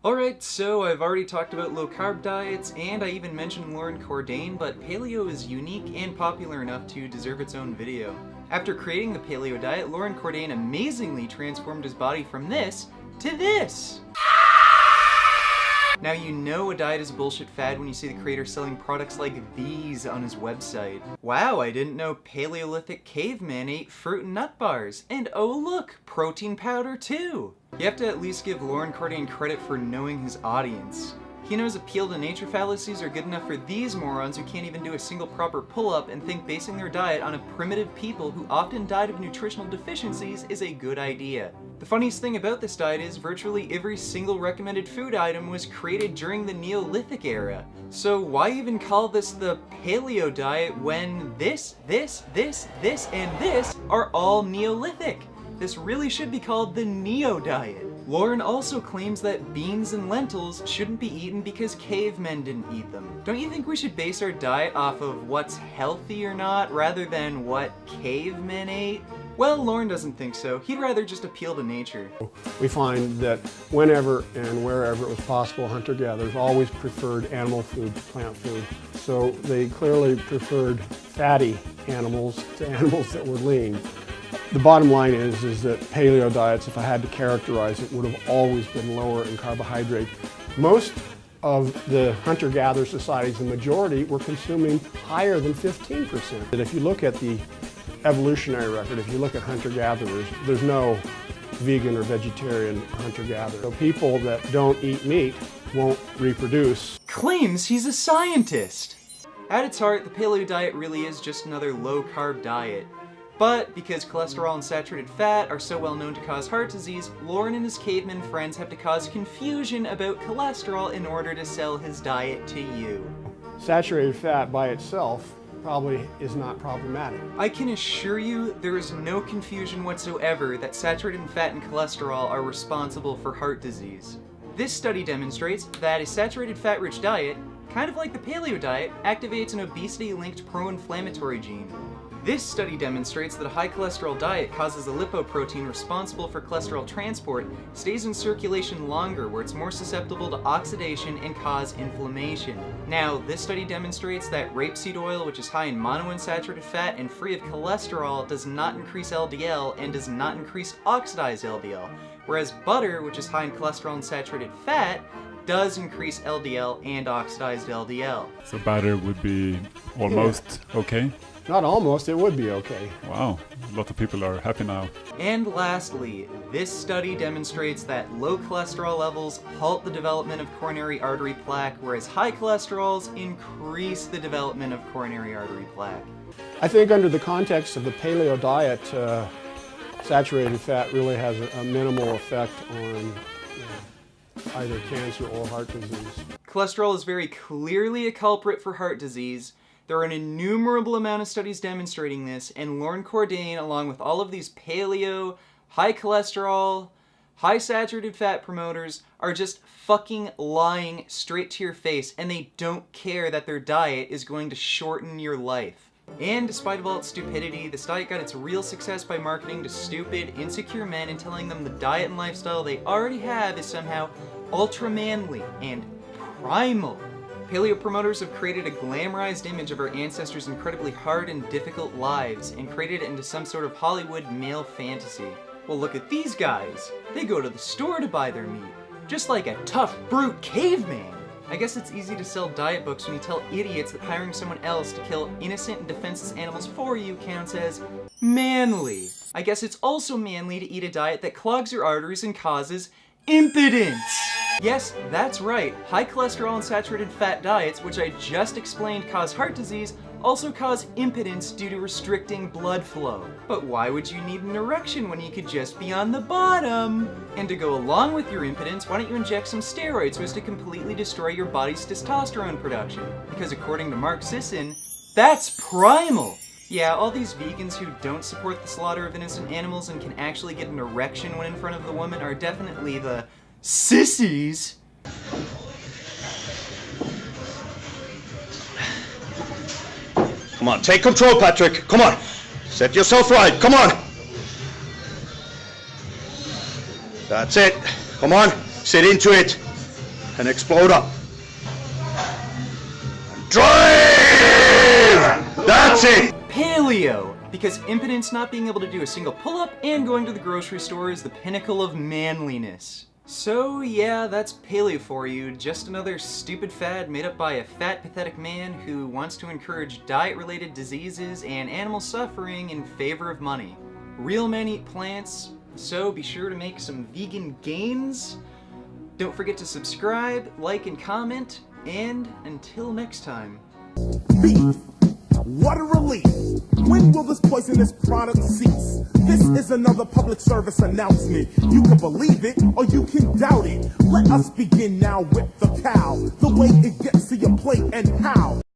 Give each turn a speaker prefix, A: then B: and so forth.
A: Alright, so I've already talked about low-carb diets, and I even mentioned Lauren Cordain, but paleo is unique and popular enough to deserve its own video. After creating the paleo diet, Lauren Cordain amazingly transformed his body from this to this! Now you know a diet is a bullshit fad when you see the creator selling products like these on his website. Wow, I didn't know Paleolithic cavemen ate fruit and nut bars. And oh look, protein powder too! You have to at least give Lauren Cordain credit for knowing his audience. He knows appeal to nature fallacies are good enough for these morons who can't even do a single proper pull-up and think basing their diet on a primitive people who often died of nutritional deficiencies is a good idea. The funniest thing about this diet is virtually every single recommended food item was created during the Neolithic era. So why even call this the Paleo diet when this, and this are all Neolithic? This really should be called the Neo diet. Lauren also claims that beans and lentils shouldn't be eaten because cavemen didn't eat them. Don't you think we should base our diet off of what's healthy or not, rather than what cavemen ate? Well, Lauren doesn't think so. He'd rather just appeal to nature.
B: We find that whenever and wherever it was possible, hunter-gatherers always preferred animal food to plant food. So they clearly preferred fatty animals to animals that were lean. The bottom line is that paleo diets, if I had to characterize it, would have always been lower in carbohydrate. Most of the hunter-gatherer societies, the majority, were consuming higher than 15%. And if you look at the evolutionary record, if you look at hunter-gatherers, there's no vegan or vegetarian hunter-gatherer. So people that don't eat meat won't reproduce.
A: Claims he's a scientist! At its heart, the paleo diet really is just another low-carb diet. But because cholesterol and saturated fat are so well known to cause heart disease, Lauren and his caveman friends have to cause confusion about cholesterol in order to sell his diet to you.
B: Saturated fat by itself probably is not problematic.
A: I can assure you there is no confusion whatsoever that saturated fat and cholesterol are responsible for heart disease. This study demonstrates that a saturated fat-rich diet, kind of like the paleo diet, activates an obesity-linked pro-inflammatory gene. This study demonstrates that a high cholesterol diet causes a lipoprotein responsible for cholesterol transport stays in circulation longer, where it's more susceptible to oxidation and cause inflammation. Now, this study demonstrates that rapeseed oil, which is high in monounsaturated fat and free of cholesterol, does not increase LDL and does not increase oxidized LDL, whereas butter, which is high in cholesterol and saturated fat, does increase LDL and oxidized LDL.
C: So butter would be almost okay?
B: Not almost, it would be okay.
C: Wow, a lot of people are happy now.
A: And lastly, this study demonstrates that low cholesterol levels halt the development of coronary artery plaque, whereas high cholesterols increase the development of coronary artery plaque.
B: I think under the context of the paleo diet, saturated fat really has a minimal effect on either cancer or heart disease.
A: Cholesterol is very clearly a culprit for heart disease. There are an innumerable amount of studies demonstrating this, and Lauren Cordain, along with all of these paleo, high cholesterol, high saturated fat promoters, are just fucking lying straight to your face, and they don't care that their diet is going to shorten your life. And despite of all its stupidity, this diet got its real success by marketing to stupid, insecure men and telling them the diet and lifestyle they already have is somehow ultra-manly and primal. Paleo promoters have created a glamorized image of our ancestors' incredibly hard and difficult lives and created it into some sort of Hollywood male fantasy. Well, look at these guys. They go to the store to buy their meat, just like a tough, brute caveman. I guess it's easy to sell diet books when you tell idiots that hiring someone else to kill innocent and defenseless animals for you counts as manly. I guess it's also manly to eat a diet that clogs your arteries and causes impotence. Yes, that's right. High cholesterol and saturated fat diets, which I just explained cause heart disease, also cause impotence due to restricting blood flow. But why would you need an erection when you could just be on the bottom? And to go along with your impotence, why don't you inject some steroids so as to completely destroy your body's testosterone production? Because according to Mark Sisson, that's primal! Yeah, all these vegans who don't support the slaughter of innocent animals and can actually get an erection when in front of the woman are definitely the sissies.
D: Come on, take control, Patrick. Come on. Set yourself right. Come on. That's it. Come on. Sit into it. and explode up. Drive! That's it!
A: Paleo! Because impotence, not being able to do a single pull-up, and going to the grocery store is the pinnacle of manliness. So yeah, that's paleo for you. Just another stupid fad made up by a fat, pathetic man who wants to encourage diet-related diseases and animal suffering in favor of money. Real men eat plants, so be sure to make some vegan gains. Don't forget to subscribe, like, and comment, and until next time.
E: Beef. What a relief. When will this poisonous product cease? This is another public service announcement. You can believe it or you can doubt it. Let us begin now with the cow. The way it gets to your plate and how.